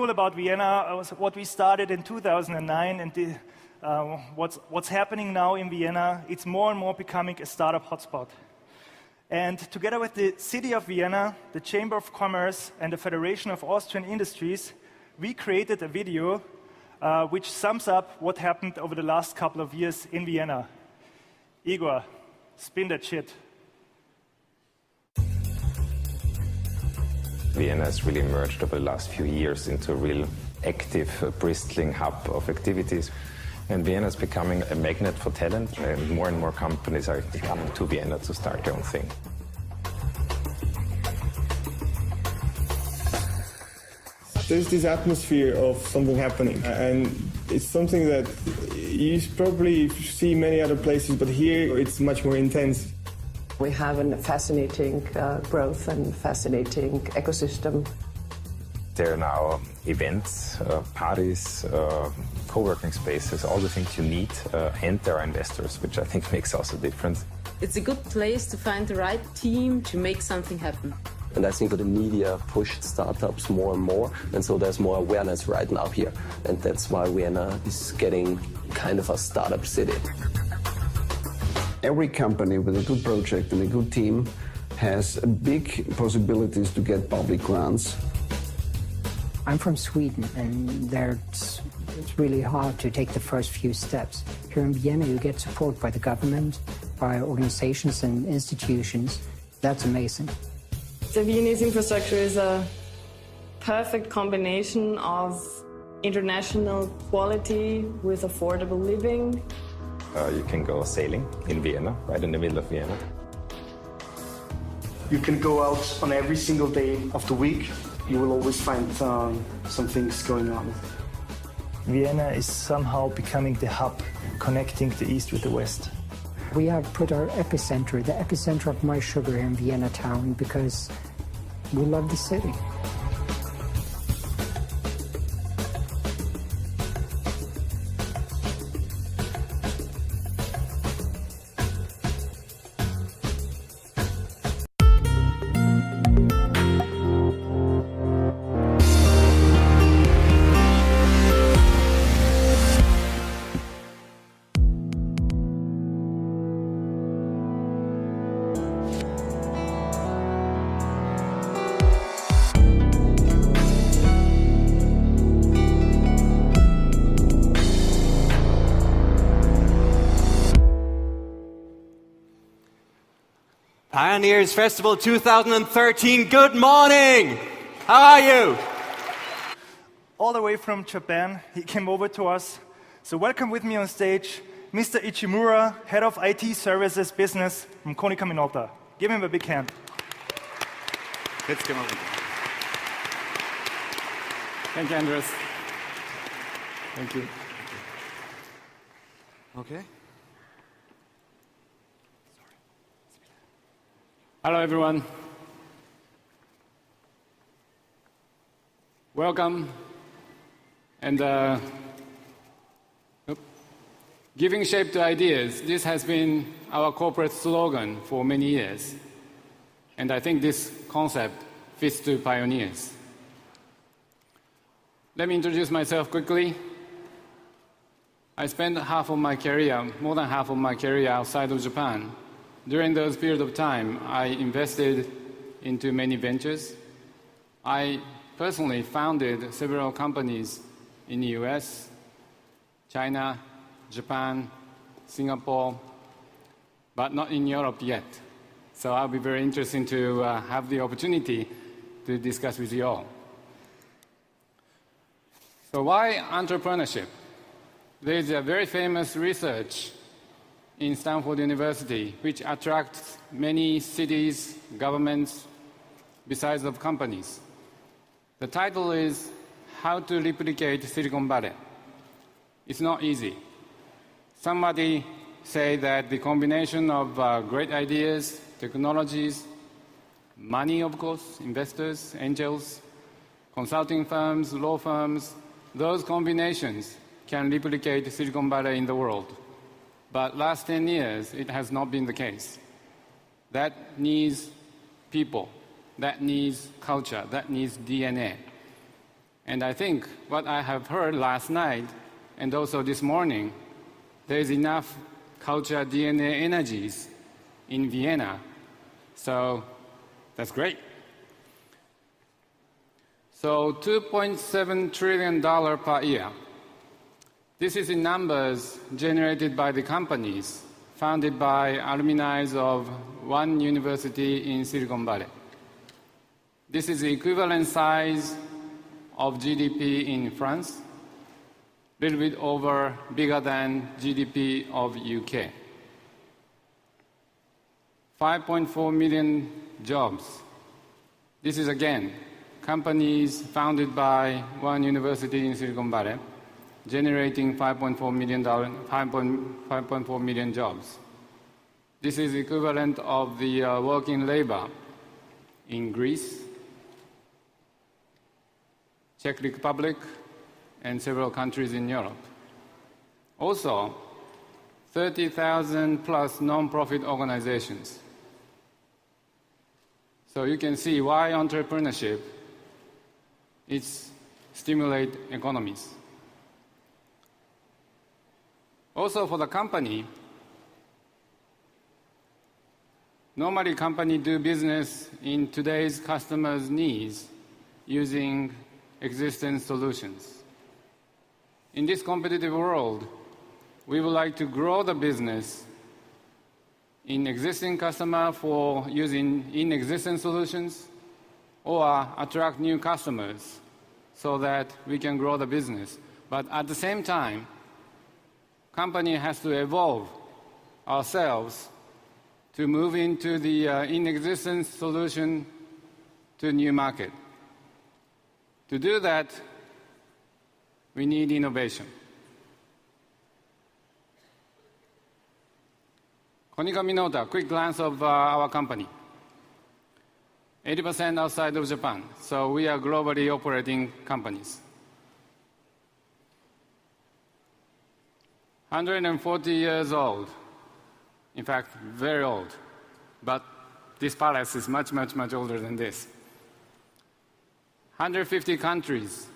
cool about Vienna was what we started in 2009, and what's happening now in Vienna, it's more and more becoming a startup hotspot. And together with the City of Vienna, the Chamber of Commerce, and the Federation of Austrian Industries, we created a video which sums up what happened over the last couple of years in Vienna. Igor, spin that shit. Vienna has really emerged over the last few years into a real active, bristling hub of activities. And Vienna is becoming a magnet for talent, and more companies are coming to Vienna to start their own thing. There's this atmosphere of something happening, and it's something that you probably see many other places, but here it's much more intense. We have a fascinating growth and fascinating ecosystem. There are now events, parties, co-working spaces, all the things you need, and there are investors, which I think makes also a difference. It's a good place to find the right team to make something happen. And I think the media pushed startups more and more, and so there's more awareness right now here. And that's why Vienna is getting kind of a startup city. Every company with a good project and a good team has big possibilities to get public grants. I'm from Sweden, and there it's really hard to take the first few steps. Here in Vienna, you get support by the government, by organizations and institutions. That's amazing. The Viennese infrastructure is a perfect combination of international quality with affordable living. You can go sailing in Vienna, right in the middle of Vienna. You can go out on every single day of the week. You will always find some things going on. Vienna is somehow becoming the hub, connecting the East with the West. We have put our epicenter, the epicenter of my sugar here in Vienna town, because we love the city. Pioneers Festival 2013, good morning! How are you? All the way from Japan, he came over to us. So welcome with me on stage, Mr. Ichimura, Head of IT Services Business from Konicaminolta. Give him a big hand. Let's come over. Thank you, Andres. Thank you. Okay. Hello, everyone. Welcome. And giving shape to ideas, this has been our corporate slogan for many years. And I think this concept fits to pioneers. Let me introduce myself quickly. I spent half of my career, more than half of my career outside of Japan. During those periods of time, I invested into many ventures. I personally founded several companies in the US, China, Japan, Singapore, but not in Europe yet. So I'll be very interested to have the opportunity to discuss with you all. So why entrepreneurship? There is a very famous research in Stanford University, which attracts many cities, governments, besides of companies. The title is How to Replicate Silicon Valley. It's not easy. Somebody say that the combination of great ideas, technologies, money, of course, investors, angels, consulting firms, law firms, those combinations can replicate Silicon Valley in the world. But last 10 years, it has not been the case. That needs people, that needs culture, that needs DNA. And I think what I have heard last night and also this morning, there is enough culture DNA energies in Vienna. So that's great. So $2.7 trillion per year. This is in numbers generated by the companies founded by alumni of one university in Silicon Valley. This is the equivalent size of GDP in France, a little bit over bigger than GDP of UK. 5.4 million jobs. This is again companies founded by one university in Silicon Valley, generating 5.4 million jobs. This is equivalent of the working labor in Greece, Czech Republic, and several countries in Europe. Also, 30,000 plus non-profit organizations. So you can see why entrepreneurship is stimulate economies. Also for the company, normally companies do business in today's customers' needs using existing solutions. In this competitive world, we would like to grow the business in existing customer for using in existing solutions or attract new customers so that we can grow the business. But at the same time, company has to evolve ourselves to move into the in-existence solution to new market. To do that, we need innovation. Konicaminolta, quick glance of our company. 80% outside of Japan, so we are globally operating companies. 140 years old, in fact, very old, but this palace is much, much, much older than this. 150 countries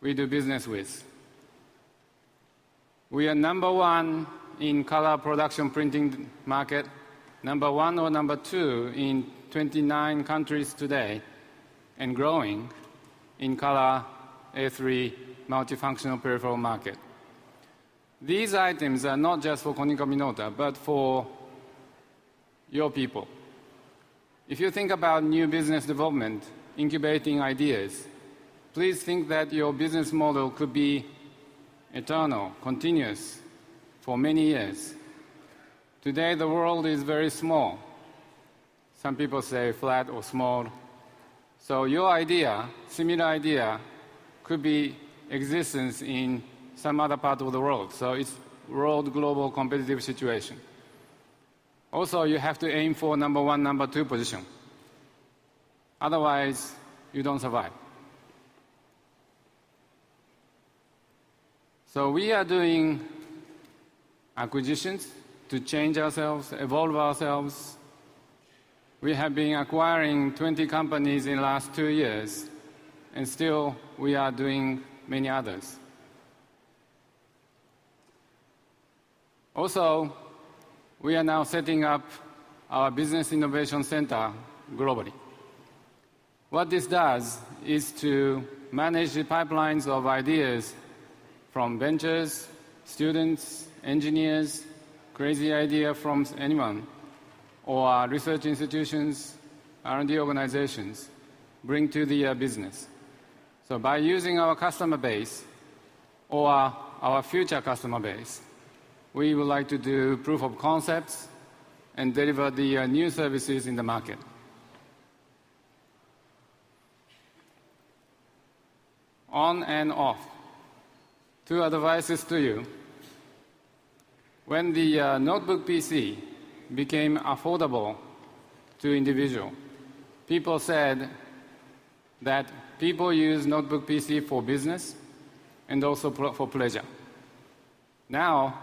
we do business with. We are number one in color production printing market, number one or number two in 29 countries today, and growing in color A3 multifunctional peripheral market. These items are not just for Konicaminolta, but for your people. If you think about new business development, incubating ideas, please think that your business model could be eternal, continuous, for many years. Today, the world is very small. Some people say flat or small. So your idea, similar idea, could be existence in some other part of the world. So it's world global competitive situation. Also, you have to aim for number one, number two position. Otherwise, you don't survive. So we are doing acquisitions to change ourselves, evolve ourselves. We have been acquiring 20 companies in the last 2 years, and still we are doing many others. Also, we are now setting up our Business Innovation Center globally. What this does is to manage the pipelines of ideas from ventures, students, engineers, crazy idea from anyone, or research institutions, R&D organizations, bring to the business. So by using our customer base or our future customer base, we would like to do proof of concepts and deliver the new services in the market. On and off. 2 advices to you. When the notebook PC became affordable to individual, people said that people use notebook PC for business and also for pleasure. Now,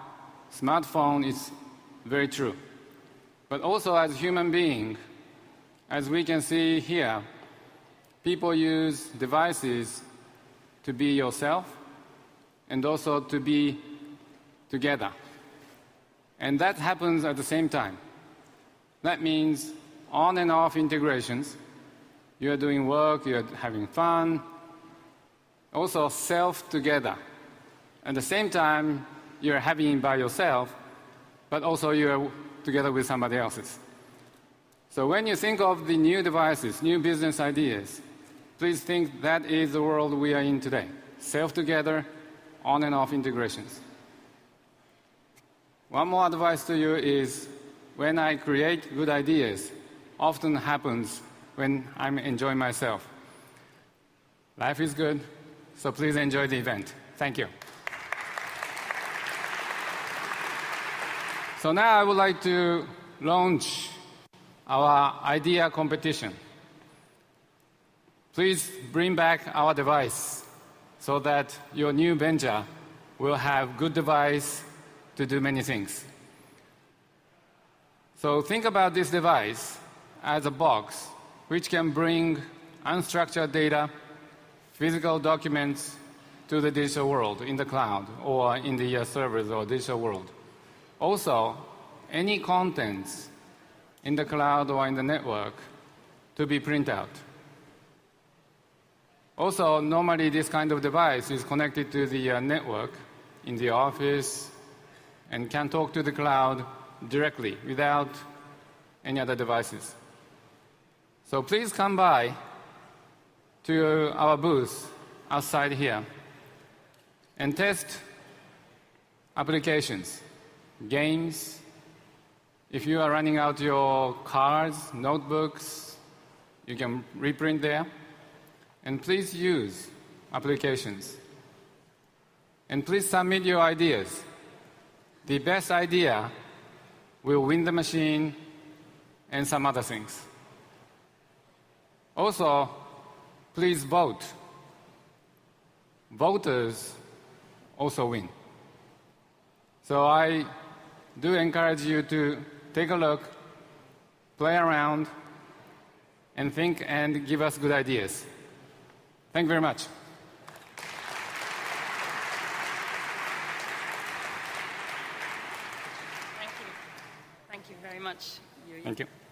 smartphone is very true. But also as human being, as we can see here, people use devices to be yourself and also to be together. And that happens at the same time. That means on and off integrations. You're doing work, you're having fun. Also self together. At the same time, you're having it by yourself, but also you're together with somebody else's. So when you think of the new devices, new business ideas, please think that is the world we are in today. Self together, on and off integrations. One more advice to you is when I create good ideas, often happens when I'm enjoying myself. Life is good, so please enjoy the event. Thank you. So now I would like to launch our idea competition. Please bring back our device so that your new venture will have good device to do many things. So think about this device as a box which can bring unstructured data, physical documents to the digital world in the cloud or in the servers or digital world. Also, any contents in the cloud or in the network to be printed out. Also, normally this kind of device is connected to the network in the office and can talk to the cloud directly without any other devices. So please come by to our booth outside here and test applications, games. If you are running out your cards, notebooks, you can reprint there. And please use applications. And please submit your ideas. The best idea will win the machine and some other things. Also, please vote. Voters also win. So I do encourage you to take a look, play around, and think and give us good ideas. Thank you very much. Thank you. Thank you very much, Yuri. Thank you.